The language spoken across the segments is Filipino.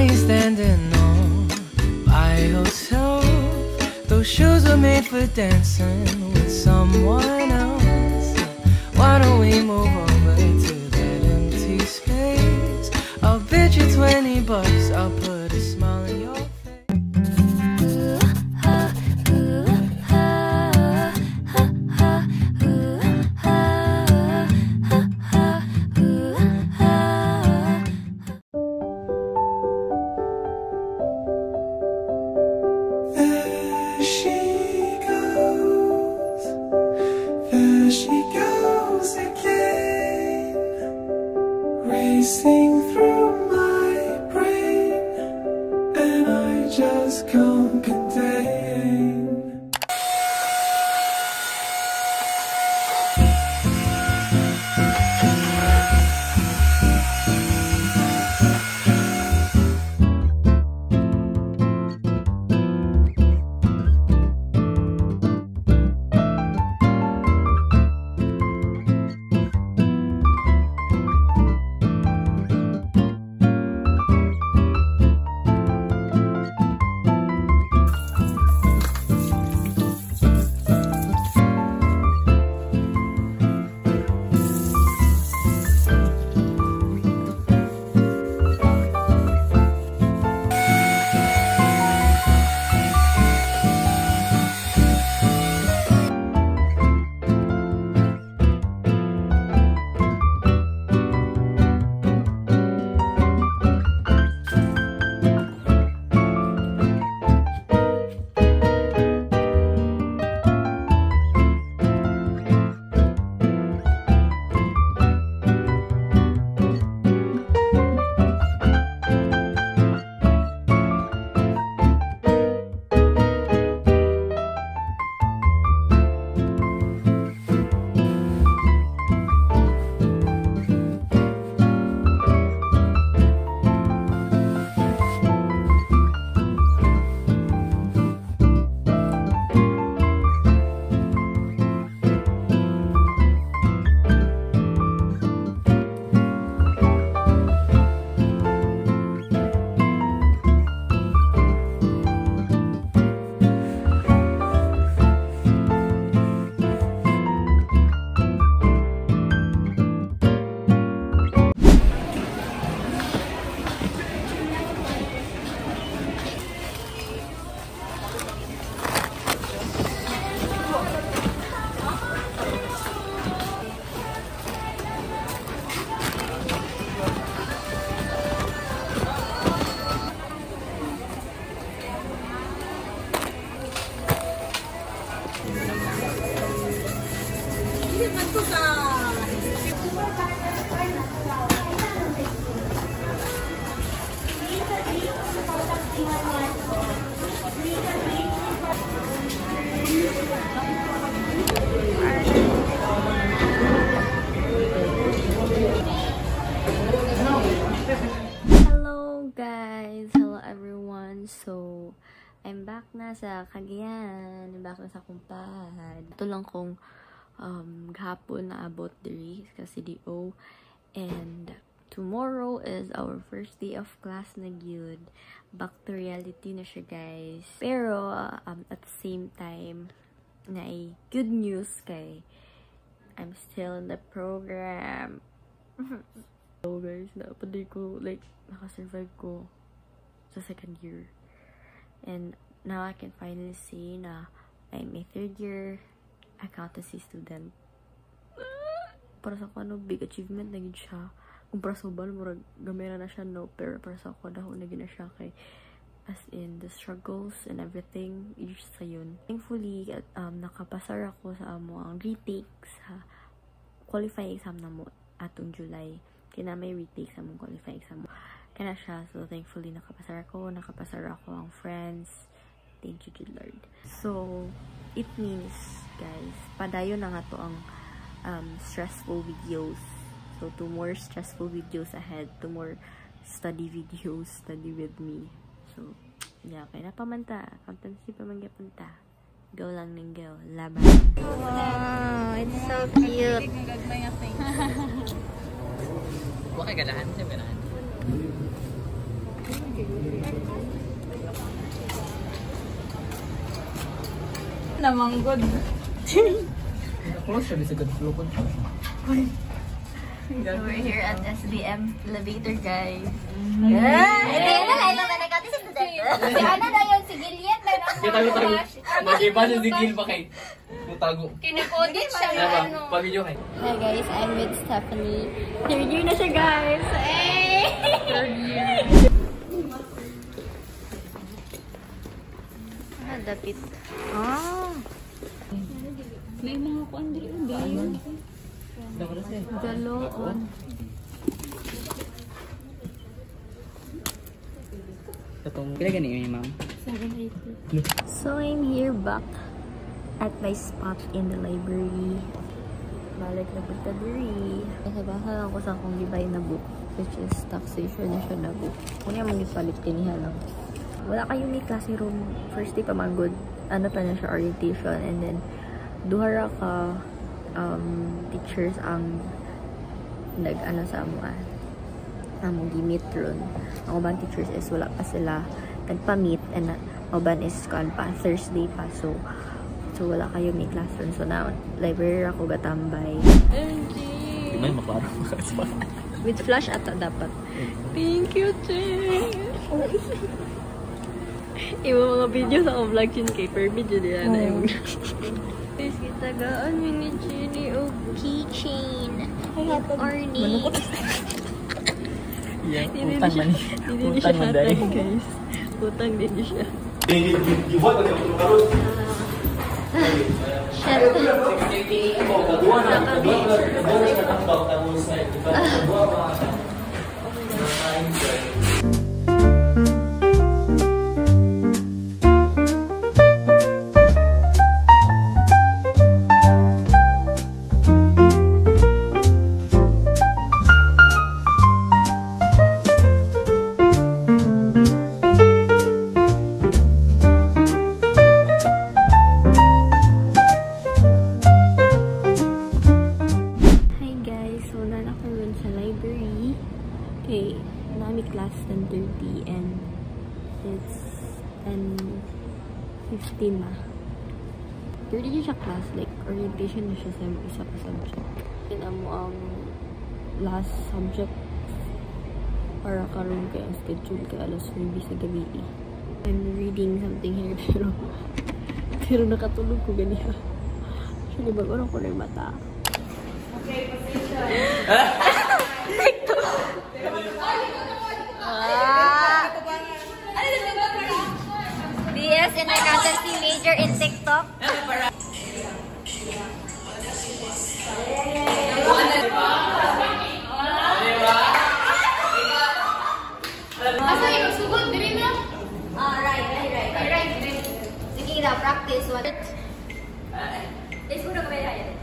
you standing on my hotel. Those shoes were made for dancing with someone else. Why don't we move over to that empty space? I'll bet you $20, I'll put a smile on your face. There she goes again, racing through my brain, and I just can't contain. Hello guys! Hello everyone! So, I'm back na sa Cagayan. I'm back na sa kumpad. Ito lang kung gahapon na abot diri kasi DO. And tomorrow is our first day of class na gyud. Back to reality na siya guys. Pero at the same time na good news kay I'm still in the program. So guys, napaday ko like nakasurvive ko sa second year. And now I can finally say na I'm a third year accountancy student. Para sa ko ano, big achievement na gid siya. Kung para sa ubal, murag gamera na siya, no? Pero para sa ko, dahon na gid na siya kay as in the struggles and everything, is sa yun. Thankfully, nakapasar ako sa ang retakes sa qualifying exam na mo atong July. Kaya may retake sa mong qualifying exam mo. Kaya na siya. So, thankfully, nakapasar ako ang friends. Thank you, good Lord. So, it means, guys, padayon na nga to ang stressful videos. So, 2 more stressful videos ahead. 2 more study videos. Study with me. So, yeah, kaya napamanta. Accountancy pa manggapanta. Go lang ning go. Laban. Wow, it's so cute. Huwag kay ganahan siya, ganahan. Namanggod. Close siya, bisa good flow ko. We're here at SBM Elevator, guys. Hindi na lang nagkati sa student. Si Ana na yun, si Gillian. Tago. Mag-iba siya si Gil pa kay. Tago. Kinikodit siya. Pag-video kay. Hi guys, I'm with Stephanie. Third year na siya, guys. Hey! Third year. Dapit. May mga kuan diri undi. Galoon. Kaya ganyan, ma'am. So I'm here back at my spot in the library. Balik na punta diri. Nasa ako sa akong gibay na book, which is taxation na siya na book. Kung yung magipalit kiniha lang. Wala kayong may classroom. First day pa magod. Ano pa na siya, orientation. And then, duhara ka teachers ang nag-ano sa amo among gi-meet ron. Ang ubang teachers is wala pa sila nagpa-meet, and uban is kan pa Thursday pa, so wala kayo may classroom. So now library ako gatambay. May maklaro. With flash ata dapat. Thank you, Che. Iba mga video sa akong vlog yun kay per video nila na yung guys, kitagaan yun ni Jenny o keychain with Arnie. Utang man. Utang man dahil. Guys, utang din siya. Class 10:30 and it's 10:15 na. 30 siya class, like orientation na siya sa isa pa subject. And ang last subject para karoon kay ang schedule kay alas 9 sa gabi. I'm reading something here pero nakatulog ko ganiya. Actually, bago ko na yung mata. Okay, position. BS in accountancy major in TikTok. Right. Sige na, practice. What? Let's go na kamay yan.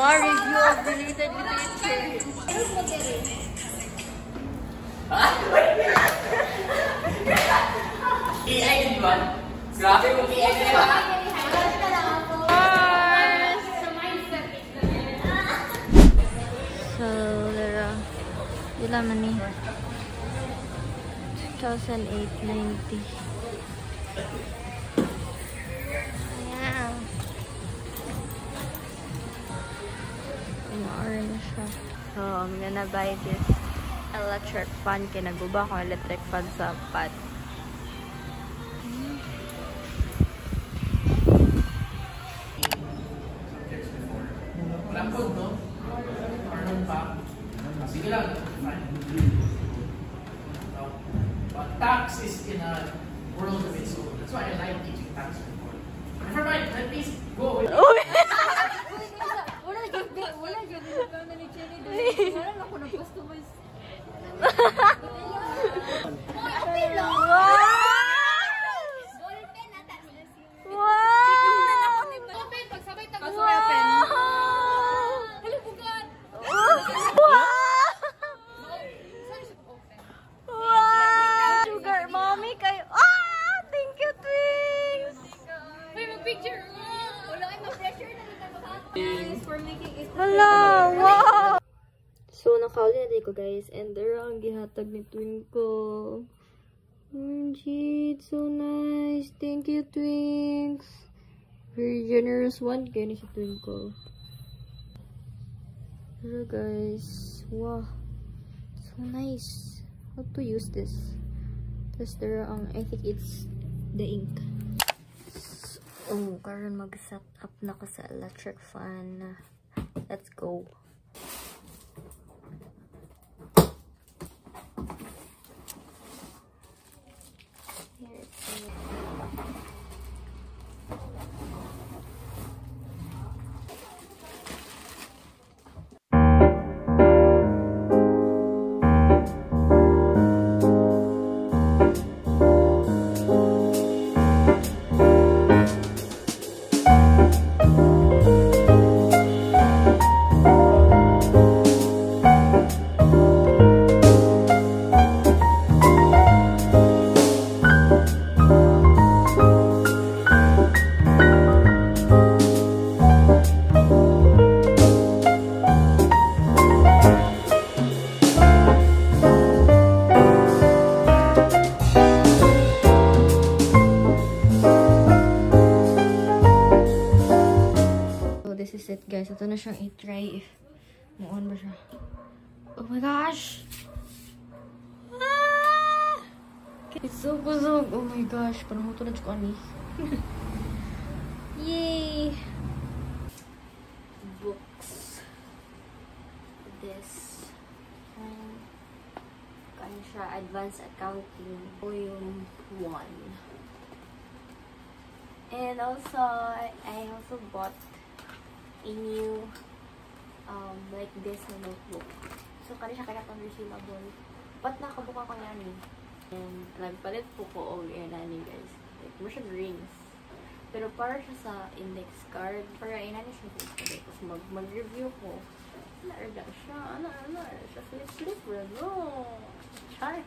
Review of related literature. AI di ba? Grabe mo AI di ba? So, ilan man ni? 2008-90. Ayan. So, I'm gonna buy this electric fan. Kinaguba ko electric fan sa pot. Sige lang. Tax is in a world of its own. That's why I like teaching tax before. Never mind, let me go away. Wala yun. Wala ni Jenny. Wala ako na-customize. Sugar mommy kayo. Thank you, twins. nakauli na ko guys. And there ang gihatag ni Twinkle. OMG, it's so nice. Thank you, Twinks. Very generous one kaya ni si Twinkle. Hello guys. Wow. So nice. How to use this? Tapos there ang, I think it's the ink. So, karon mag-set up na ko sa electric fan. Let's go. This is it guys. Ito na siyang i-try if mo-on ba siya. Oh my gosh! Ah! It's so kusog. Oh my gosh. Parang huto na dyan ko ani. Yay! Books. This. Kaya siya advanced accounting. Volume 1. And also, I also bought a new like this na notebook. So kani siya kaya pang refillable. But nakabuka ko yan eh. And nagpalit po ko og inani guys. Like mo siya rings. Pero para siya sa index card. Para inani siya po. Tapos mag-review ko. Ano siya? Ano siya? Flip. No. Char.